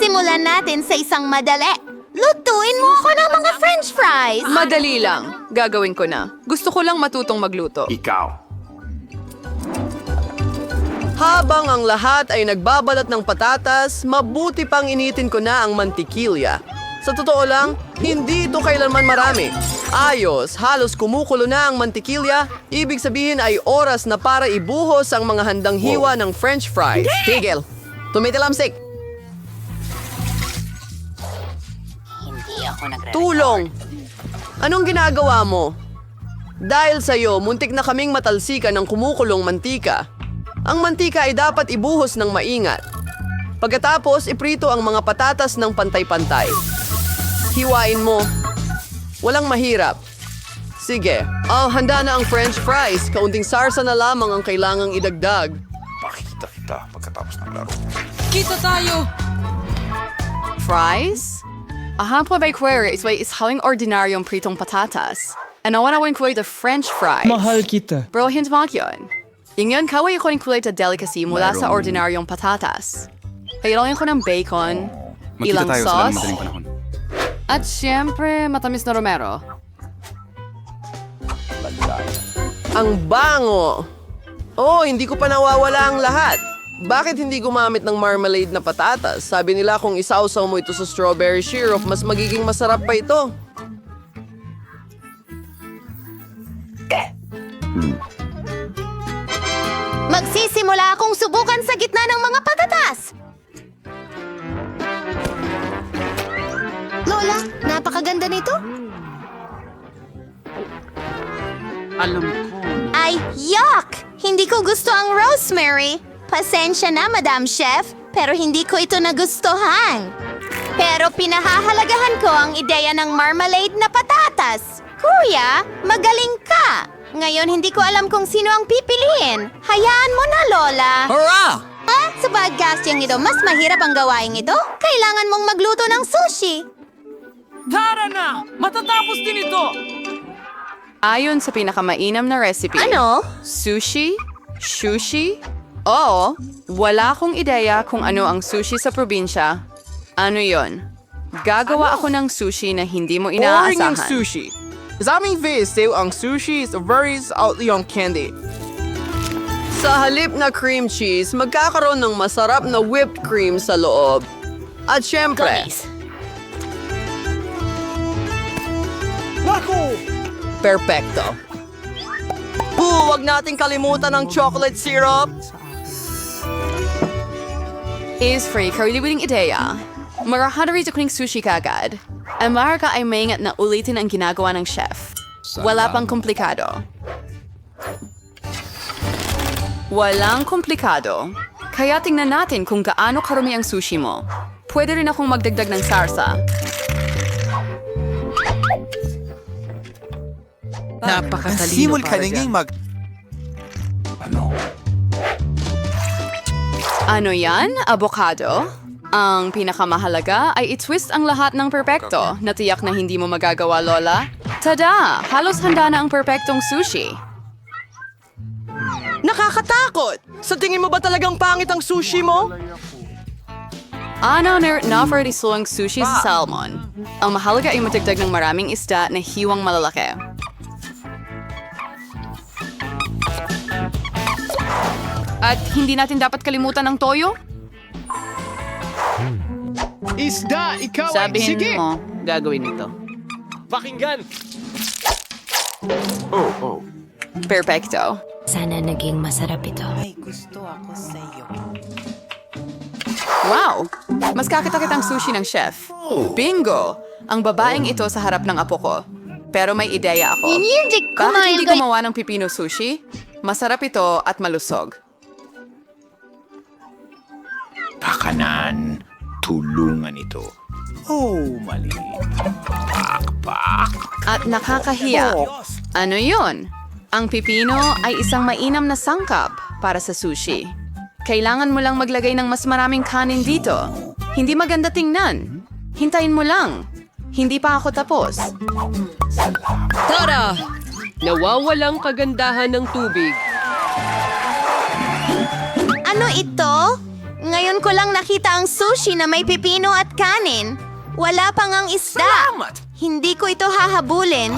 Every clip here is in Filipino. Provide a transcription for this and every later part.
Simulan natin sa isang madali. Lutuin mo ako ng mga french fries. Madali lang. Gagawin ko na. Gusto ko lang matutong magluto. Ikaw. Habang ang lahat ay nagbabalat ng patatas, mabuti pang initin ko na ang mantikilya. Sa totoo lang, hindi ito kailanman marami. Ayos, halos kumukulo na ang mantikilya. Ibig sabihin ay oras na para ibuhos ang mga handang hiwa ng french fries. Tigil! Tumitilamsik! Tulong! Anong ginagawa mo? Dahil sa'yo, muntik na kaming matalsikan ng kumukulong mantika. Ang mantika ay dapat ibuhos ng maingat. Pagkatapos, iprito ang mga patatas ng pantay-pantay. Hiwain mo. Walang mahirap. Sige. Handa na ang french fries. Kaunting sarsa na lamang ang kailangang idagdag. Pakita kita pagkatapos ng laro. Kita tayo! Fries? Ahan po by query is hawing ordinaryong pritong patatas. And nawan kulay the french fries. Mahal kita. Bro, hindi mo yun. Yung kaway ko ng kulay na delicacy mula sa ordinaryong patatas. Kailangan ko ng bacon, ilang sauce, at syempre matamis na romero. Ang bango! Oh, hindi ko pa nawawala ang lahat. Bakit hindi gumamit ng marmalade na patatas? Sabi nila kung isausaw mo ito sa strawberry syrup, mas magiging masarap pa ito. Magsisimula akong subukan sa gitna ng mga patatas. Lola, napakaganda nito. Ay, yuck! Hindi ko gusto ang rosemary. Pasensya na, Madam Chef, pero hindi ko ito nagustuhan. Pero pinahahalagahan ko ang ideya ng marmalade na patatas. Kuya, magaling ka! Ngayon hindi ko alam kung sino ang pipiliin. Hayaan mo na, Lola. Hurra! Sa podcasting ito, mas mahirap ang gawain ito. Kailangan mong magluto ng sushi. Tara na! Matatapos din ito! Ayon sa pinakamainam na recipe. Ano? Sushi? Sushi? Oo, wala akong ideya kung ano ang sushi sa probinsya. Ano yon? Gagawa ako ng sushi na hindi mo Boring yung inaasahan. sushi. Sa aming VSU, ang sushi is very outly on candy. Sa halip na cream cheese, magkakaroon ng masarap na whipped cream sa loob. At syempre, perfecto. Huwag nating kalimutan ang chocolate syrup. Is free kariliwing ideya. Marahadari sa kuning sushi kagad. Ang maraka ay maingat na ulitin ang ginagawa ng chef. Wala pang komplikado. Walang komplikado. Kaya tingnan natin kung gaano karumi ang sushi mo. Pwede rin akong magdagdag ng sarsa. Napakatalino Simul ka ninging mag... Ano yan? Avocado? Ang pinakamahalaga ay i-twist ang lahat ng perpekto na tiyak na hindi mo magagawa, Lola. Tada! Halos handa na ang perpektong sushi. Nakakatakot! Sa tingin mo ba talagang pangit ang sushi mo? Ano na-offer isuang sushi sa salmon. Ang mahalaga ay matagdag ng maraming isda na hiwang malalaki. At hindi natin dapat kalimutan ang toyo? Isda, ikaw Sabihin sige! mo, gagawin ito. Pakinggan! Perfecto. Sana naging masarap ito. Wow! Mas kakita-kitang sushi ng chef. Bingo! Ang babaeng ito sa harap ng apo ko. Pero may ideya ako. Bakit hindi gumawa ng pipino sushi? Masarap ito at malusog. Pakanan. Tulungan ito. Oh, mali. Pakpak. At nakakahiya. Ano yun? Ang pipino ay isang mainam na sangkap para sa sushi. Kailangan mo lang maglagay ng mas maraming kanin dito. Hindi maganda tingnan. Hintayin mo lang. Hindi pa ako tapos. Tara! Nawawalang kagandahan ng tubig. Ano ito? Ngayon ko lang nakita ang sushi na may pipino at kanin. Wala pang ang isda. Hindi ko ito hahabulin,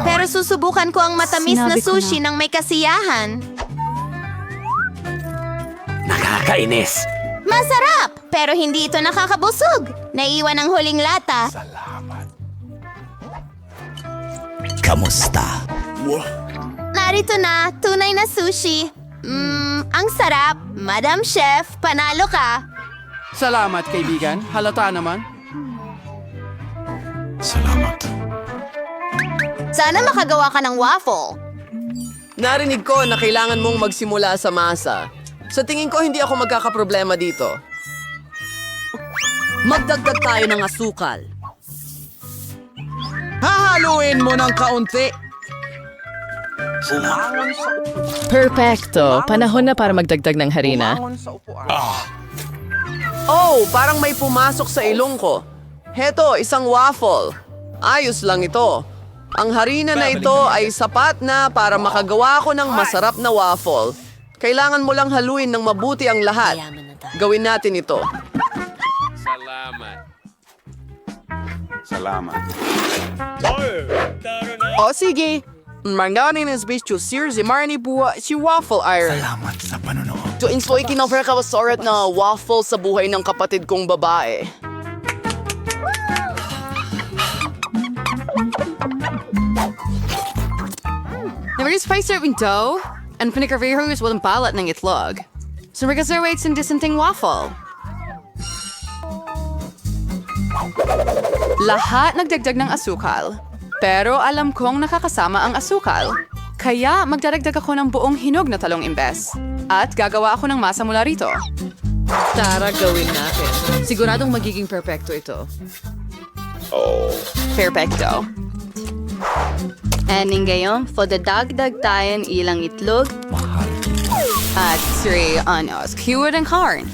pero susubukan ko ang matamis na sushi ng may kasiyahan. Nakakainis. Masarap, pero hindi ito nakakabusog. Naiwan ang huling lata. Kamusta? Narito na, tunay na sushi. Ang sarap. Madam Chef, panalo ka. Salamat, kaibigan. Halata naman. Salamat. Sana makagawa ka ng waffle. Narinig ko na kailangan mong magsimula sa masa. Sa tingin ko, hindi ako magkakaproblema dito. Magdagdag tayo ng asukal. Hahaluin mo ng kaunti. Perfecto. Panahon na para magdagdag ng harina. Oh, parang may pumasok sa ilong ko. Heto, isang waffle. Ayos lang ito. Ang harina na ito ay sapat na para makagawa ko ng masarap na waffle. Kailangan mo lang haluin ng mabuti ang lahat. Gawin natin ito. Salamat. O sige. Manganin ng space to series marani buwa si waffle iron. Salamat sa panonood. To insoy kinoffer ka wasarat na waffle sa buhay ng kapatid kong babae. Nag-spice serving dough, and pinagkarvihos walang balat ng itlog. So mag-reservates ng dissenting waffle. Lahat nagdagdag ng asukal, pero alam kong nakakasama ang asukal. Kaya magdaragdag ako ng buong hinog na talong imbes. At gagawa ako ng masa mula rito. Tara, gawin natin. Siguradong magiging perfecto ito. Perfecto. And ngayon, dagdag tayo ilang itlog at 3 anos. Keyword and corn.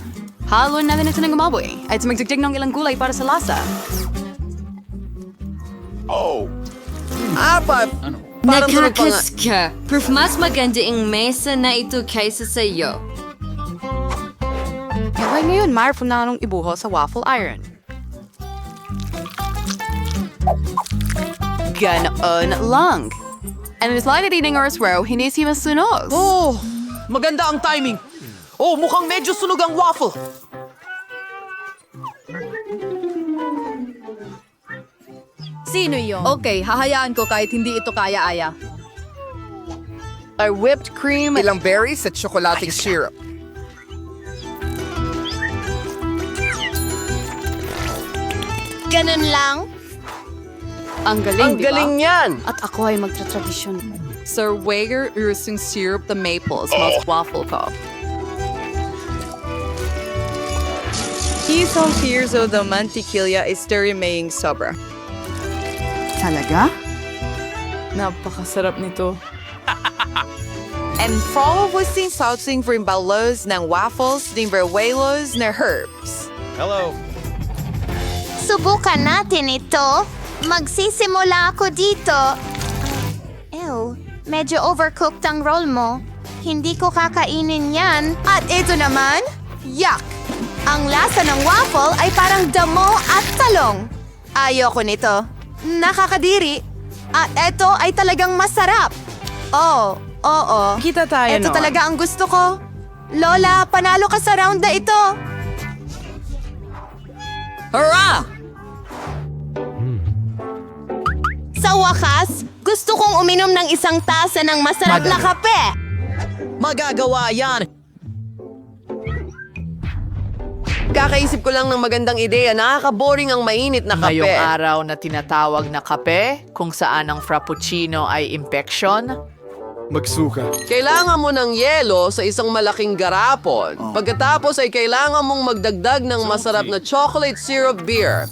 Haluin natin ito ng gumaboy at magdagdag ng ilang gulay para sa lasa. Apat! Parang tunog pa nga. Ka. Proof mas maganda ang mesa na ito kaysa sa iyo. Kaya ngayon, mayroon na nung ibuho sa waffle iron. Ganoon lang. And it's like eating oras row, hindi si masunog. Oh, maganda ang timing. Oh, mukhang medyo sunog ang waffle. Sino yun? Okay, hahayaan ko kahit hindi ito kaya-aya. Ay whipped cream. Ilang berries at tsokolating syrup. Ganun lang. Ang galing, Ang galing niyan! At ako ay magtra-tradisyon. Sir Wager using syrup the maples, mas waffle ko. Isang pirso de mantikilya istori maying sobra. Talaga? Napakasarap nito. And follow with sin saucing for balos ng waffles ng berwelos na herbs. Hello. Subukan natin ito. Magsisimula ako dito. Ew, medyo overcooked ang roll mo. Hindi ko kakainin yan. At ito naman, yuck! Ang lasa ng waffle ay parang damo at talong. Ayoko nito. Nakakadiri. At ito ay talagang masarap. Oo. Kita tayo Ito noon. talaga ang gusto ko. Lola, panalo ka sa round na ito. Hurrah! Sa wakas, gusto kong uminom ng isang tasa ng masarap na kape. Magagawa yan! Kakaisip ko lang ng magandang ideya. Nakaka-boring ang mainit na kape. Ngayong araw na tinatawag na kape, kung saan ang frappuccino ay impeksyon, Kailangan mo ng yelo sa isang malaking garapon. Pagkatapos ay kailangan mong magdagdag ng masarap na chocolate syrup beer.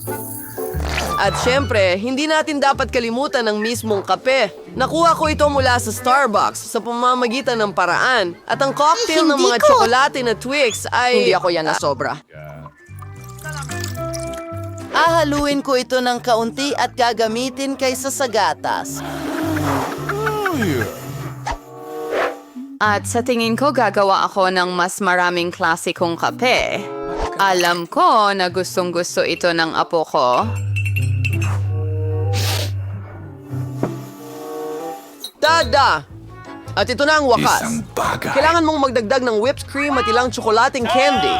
At syempre, hindi natin dapat kalimutan ang mismong kape. Nakuha ko ito mula sa Starbucks sa pamamagitan ng paraan. At ang cocktail ng mga tsokolate na Twix ay... Hindi ako yan na sobra. ahaluin ko ito ng kaunti at gagamitin kaysa sa gatas. At sa tingin ko, gagawa ako ng mas maraming klasikong kape. Alam ko na gustong-gusto ito ng apo ko. Tada! At ito na ang wakas. Isang bagay. Kailangan mong magdagdag ng whipped cream at ilang tsokolating candy.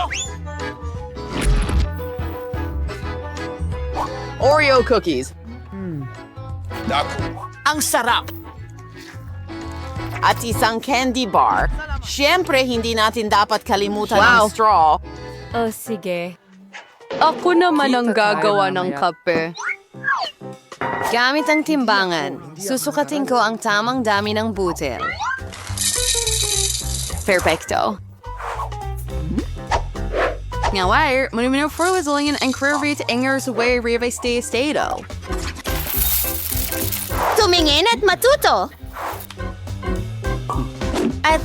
Oreo cookies. Ang sarap! At isang candy bar. Siyempre, hindi natin dapat kalimutan ang straw. Oh, sige. Ako naman ang gagawa ng kape. Gamit ang timbangan, susukatin ko ang tamang dami ng butil. Perfecto. Ngayon, muna forwazulingin ang curvate angers away rive estado. Tumingin at matuto. At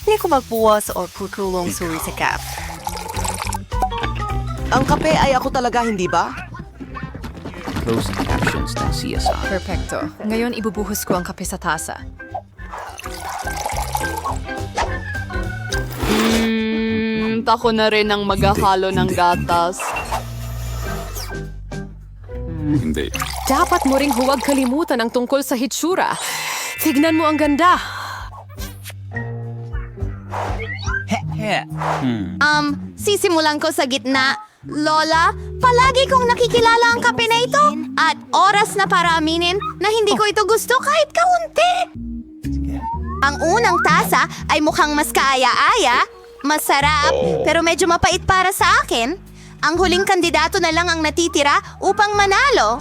hindi ko magbuwas o kukulong suri sa kap. Ang kape ay ako talaga, hindi ba? Closed captions ng CSR. Perfecto. Ngayon, ibubuhos ko ang kape sa tasa. Tako na rin ang maghahalo ng gatas. Hindi. Dapat mo ring huwag kalimutan ang tungkol sa hitsura. Tignan mo ang ganda. Sisimulan ko sa gitna. Lola, palagi kong nakikilala ang kape na ito. At oras na para aminin na hindi ko ito gusto kahit kaunti. Ang unang tasa ay mukhang mas kaaya-aya, masarap, pero medyo mapait para sa akin. Ang huling kandidato na lang ang natitira upang manalo.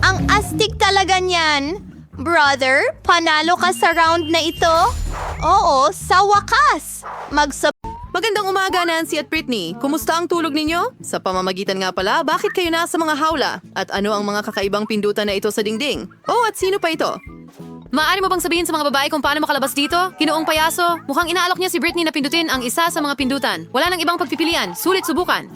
Ang astig talaga niyan. Brother, panalo ka sa round na ito? Oo, sa wakas. Magandang umaga, Nancy at Britney. Kumusta ang tulog ninyo? Sa pamamagitan nga pala, bakit kayo nasa mga hawla? At ano ang mga kakaibang pindutan na ito sa dingding? Oh, at sino pa ito? Maaari mo bang sabihin sa mga babae kung paano makalabas dito? Ginoong payaso, mukhang inaalok niya si Britney na pindutin ang isa sa mga pindutan. Wala nang ibang pagpipilian. Sulit subukan.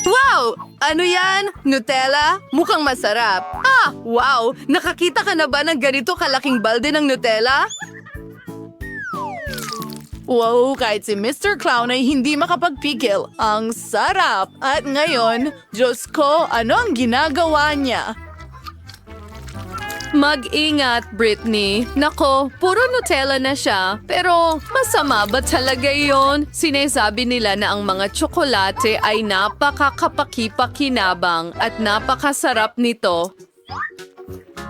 Wow! Ano yan? Nutella? Mukhang masarap. Wow! Nakakita ka na ba ng ganito kalaking balde ng Nutella? Wow, kahit si Mr. Clown ay hindi makapagpigil. Ang sarap! At ngayon, Diyos ko, ano ang ginagawa niya? Mag-ingat, Britney. Nako, puro Nutella na siya. Pero masama ba talaga yon? Sinasabi nila na ang mga tsokolate ay napakakapakipakinabang at napakasarap nito.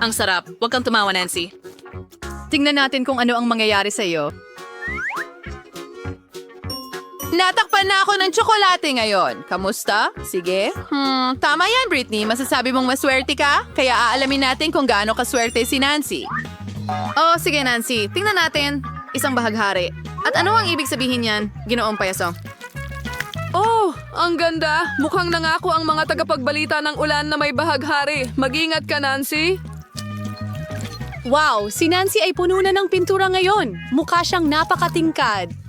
Ang sarap. Huwag kang tumawa, Nancy. Tingnan natin kung ano ang mangyayari sa iyo. Natakpan na ako ng tsokolate ngayon. Kamusta? Sige. Tama yan, Britney. Masasabi mong maswerte ka? Kaya aalamin natin kung gaano kaswerte si Nancy. Oh, sige, Nancy. Tingnan natin. Isang bahaghari. At ano ang ibig sabihin yan? Ginoong payaso. Oh, ang ganda. Mukhang nangako ang mga tagapagbalita ng ulan na may bahaghari. Mag-ingat ka, Nancy. Wow, si Nancy ay puno na ng pintura ngayon. Mukha siyang napakatingkad.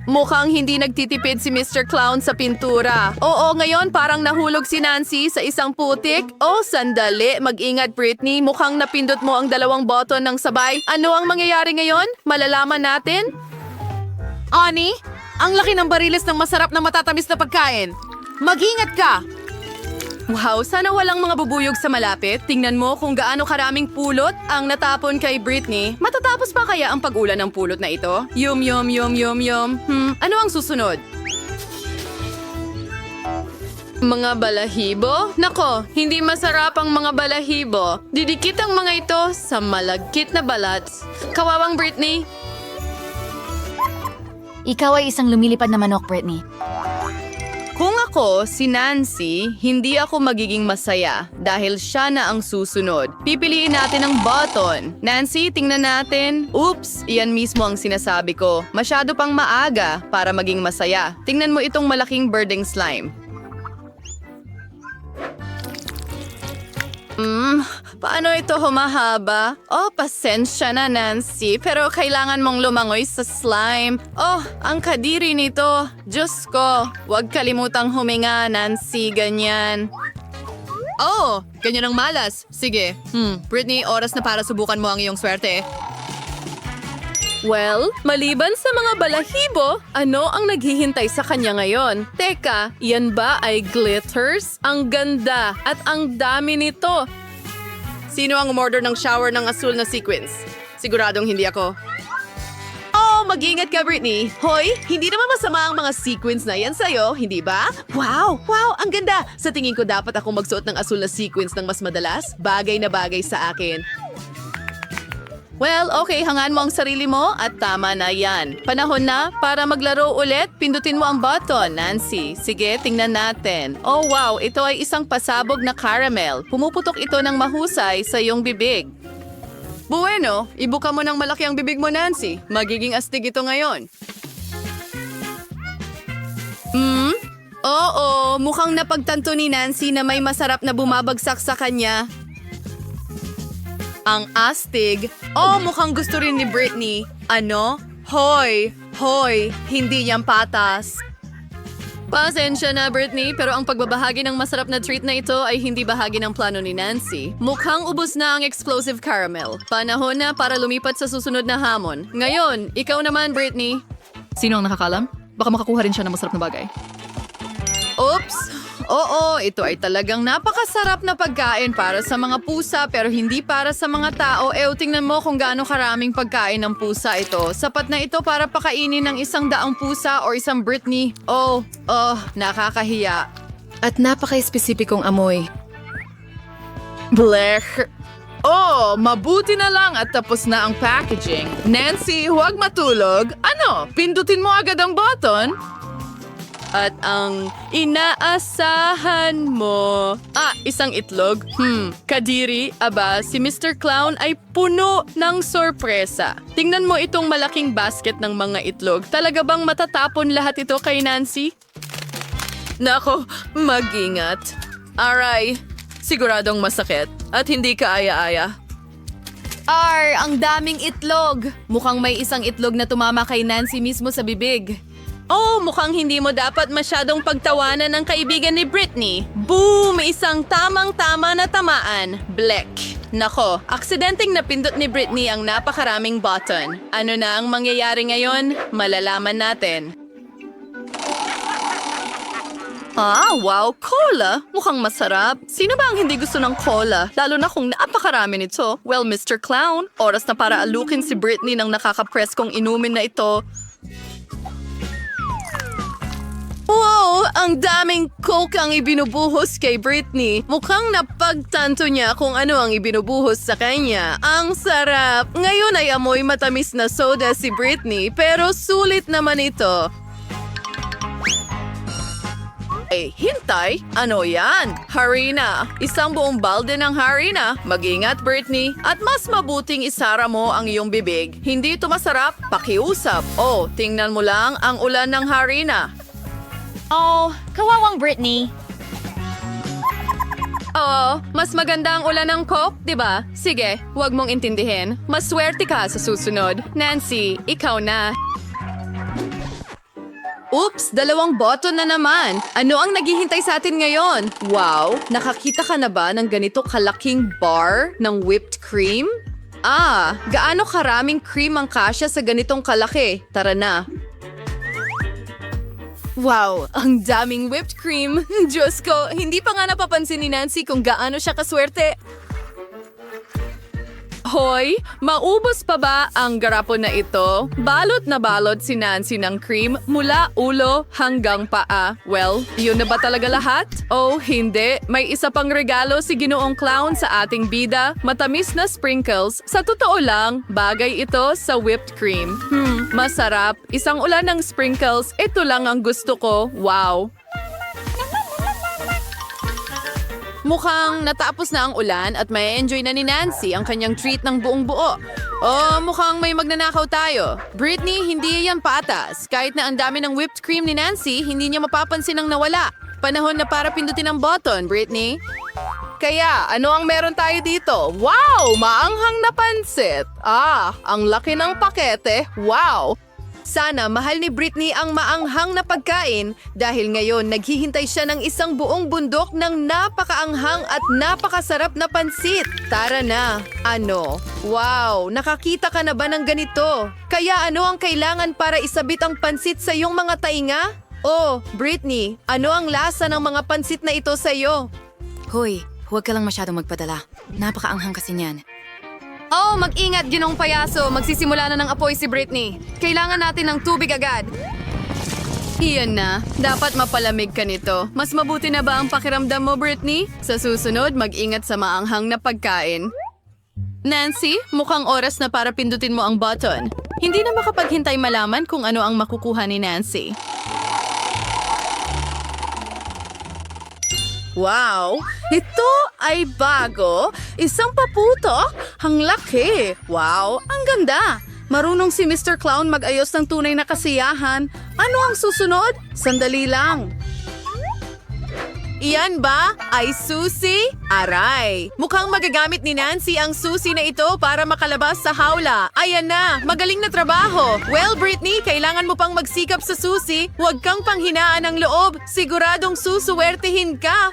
Mukhang hindi nagtitipid si Mr. Clown sa pintura. Oo, ngayon parang nahulog si Nancy sa isang putik. Oh, sandali. Mag-ingat, Britney. Mukhang napindot mo ang dalawang button ng sabay. Ano ang mangyayari ngayon? Malalaman natin? Ani, ang laki ng bariles ng masarap na matatamis na pagkain. Mag-ingat ka! Wow, sana walang mga bubuyog sa malapit. Tingnan mo kung gaano karaming pulot ang natapon kay Britney. Matatapos pa kaya ang pag-ulan ng pulot na ito? Yum. Ano ang susunod? Mga balahibo? Nako, hindi masarap ang mga balahibo. Didikit ang mga ito sa malagkit na balat. Kawawang Britney. Ikaw ay isang lumilipad na manok, Britney. Kung ako, si Nancy, hindi ako magiging masaya dahil siya na ang susunod. Pipiliin natin ang button. Nancy, tingnan natin. Oops, iyan mismo ang sinasabi ko. Masyado pang maaga para maging masaya. Tingnan mo itong malaking birding slime. Paano ito humahaba? Oh, pasensya na, Nancy. Pero kailangan mong lumangoy sa slime. Oh, ang kadiri nito. Diyos ko, huwag kalimutang huminga, Nancy. Ganyan. Oh, ganyan ang malas. Sige. Britney, oras na para subukan mo ang iyong swerte. Well, maliban sa mga balahibo, ano ang naghihintay sa kanya ngayon? Teka, yan ba ay glitters? Ang ganda at ang dami nito. Sino ang umorder ng shower ng asul na sequins? Siguradong hindi ako. Oh, mag-ingat ka, Britney. Hoy, hindi naman masama ang mga sequins na yan sa'yo, hindi ba? Wow, ang ganda. Sa tingin ko dapat akong magsuot ng asul na sequins ng mas madalas. Bagay na bagay sa akin. Well, okay, hangaan mo ang sarili mo at tama na yan. Panahon na para maglaro ulit. Pindutin mo ang button, Nancy. Sige, tingnan natin. Oh wow, ito ay isang pasabog na caramel. Pumuputok ito ng mahusay sa iyong bibig. Bueno, ibuka mo ng malaki ang bibig mo, Nancy. Magiging astig ito ngayon. Oo, mukhang napagtanto ni Nancy na may masarap na bumabagsak sa kanya. Ang astig. Oh, mukhang gusto rin ni Britney. Ano? Hoy, hindi yan patas. Pasensya na, Britney, pero ang pagbabahagi ng masarap na treat na ito ay hindi bahagi ng plano ni Nancy. Mukhang ubos na ang explosive caramel. Panahon na para lumipat sa susunod na hamon. Ngayon, ikaw naman, Britney. Sino ang nakakalam? Baka makakuha rin siya ng masarap na bagay. Oops! Oo, ito ay talagang napakasarap na pagkain para sa mga pusa pero hindi para sa mga tao. Tingnan mo kung gaano karaming pagkain ng pusa ito. Sapat na ito para pakainin ng 100 pusa o isang Britney. Oh, nakakahiya. At napaka-espesipikong amoy. Blech! Oh, mabuti na lang at tapos na ang packaging. Nancy, huwag matulog. Ano? Pindutin mo agad ang button? At ang inaasahan mo. Isang itlog? Kadiri, si Mr. Clown ay puno ng sorpresa. Tingnan mo itong malaking basket ng mga itlog. Talaga bang matatapon lahat ito kay Nancy? Nako, mag-ingat. Aray, siguradong masakit at hindi ka aya-aya. Ang daming itlog. Mukhang may isang itlog na tumama kay Nancy mismo sa bibig. Oh, mukhang hindi mo dapat masyadong pagtawanan ng kaibigan ni Britney. Boom! Isang tamang-tama na tamaan. Blech. Nako, aksidenteng napindot ni Britney ang napakaraming button. Ano na ang mangyayari ngayon? Malalaman natin. Wow, cola! Mukhang masarap. Sino ba ang hindi gusto ng cola? Lalo na kung napakarami nito. Well, Mr. Clown, oras na para alukin si Britney ng nakakapress kong inumin na ito. Wow! Ang daming coke ang ibinubuhos kay Britney. Mukhang napagtanto niya kung ano ang ibinubuhos sa kanya. Ang sarap! Ngayon ay amoy matamis na soda si Britney, pero sulit naman ito. Hintay? Ano yan? Harina. Isang buong balde ng harina. Mag-ingat, Britney. At mas mabuting isara mo ang iyong bibig. Hindi ito masarap? Pakiusap. Oh, tingnan mo lang ang ulan ng harina. Oh, kawawang Britney. Oo, mas maganda ang ulan ng Coke, di ba? Sige, huwag mong intindihin. Maswerte ka sa susunod. Nancy, ikaw na. Oops, 2 button na naman. Ano ang naghihintay sa atin ngayon? Wow, nakakita ka na ba ng ganito kalaking bar ng whipped cream? Gaano karaming cream ang kasya sa ganitong kalaki? Tara na. Wow, ang daming whipped cream. Diyos ko, hindi pa nga napapansin ni Nancy kung gaano siya kaswerte. Hoy, maubos pa ba ang garapon na ito? Balot na balot si Nancy ng cream mula ulo hanggang paa. Well, yun na ba talaga lahat? Oh, hindi. May isa pang regalo si Ginoong Clown sa ating bida. Matamis na sprinkles. Sa totoo lang, bagay ito sa whipped cream. Masarap. Isang ulan ng sprinkles. Ito lang ang gusto ko. Wow. Mukhang natapos na ang ulan at may enjoy na ni Nancy ang kanyang treat ng buong buo. Oh, mukhang may magnanakaw tayo. Britney, hindi yan patas. Kahit na ang dami ng whipped cream ni Nancy, hindi niya mapapansin ang nawala. Panahon na para pindutin ang button, Britney. Kaya, ano ang meron tayo dito? Wow! Maanghang na pansit! Ang laki ng pakete. Wow! Sana mahal ni Britney ang maanghang na pagkain dahil ngayon naghihintay siya ng isang buong bundok ng napakaanghang at napakasarap na pansit. Tara na. Ano? Wow, nakakita ka na ba ng ganito? Kaya ano ang kailangan para isabit ang pansit sa iyong mga tainga? Oh, Britney, ano ang lasa ng mga pansit na ito sa iyo? Hoy, huwag ka lang masyadong magpadala. Napakaanghang kasi niyan. Oh, mag-ingat, ginong payaso. Magsisimula na ng apoy si Britney. Kailangan natin ng tubig agad. Iyan na. Dapat mapalamig ka nito. Mas mabuti na ba ang pakiramdam mo, Britney? Sa susunod, mag-ingat sa maanghang na pagkain. Nancy, mukhang oras na para pindutin mo ang button. Hindi na makapaghintay malaman kung ano ang makukuha ni Nancy. Wow! Ito ay bago. Isang paputok. Ang laki. Wow! Ang ganda. Marunong si Mr. Clown mag-ayos ng tunay na kasiyahan. Ano ang susunod? Sandali lang. Iyan ba ay susi? Aray! Mukhang magagamit ni Nancy ang susi na ito para makalabas sa hawla. Ayan na! Magaling na trabaho! Well, Britney, kailangan mo pang magsikap sa susi. Huwag kang panghinaan ng loob. Siguradong susuwertehin ka.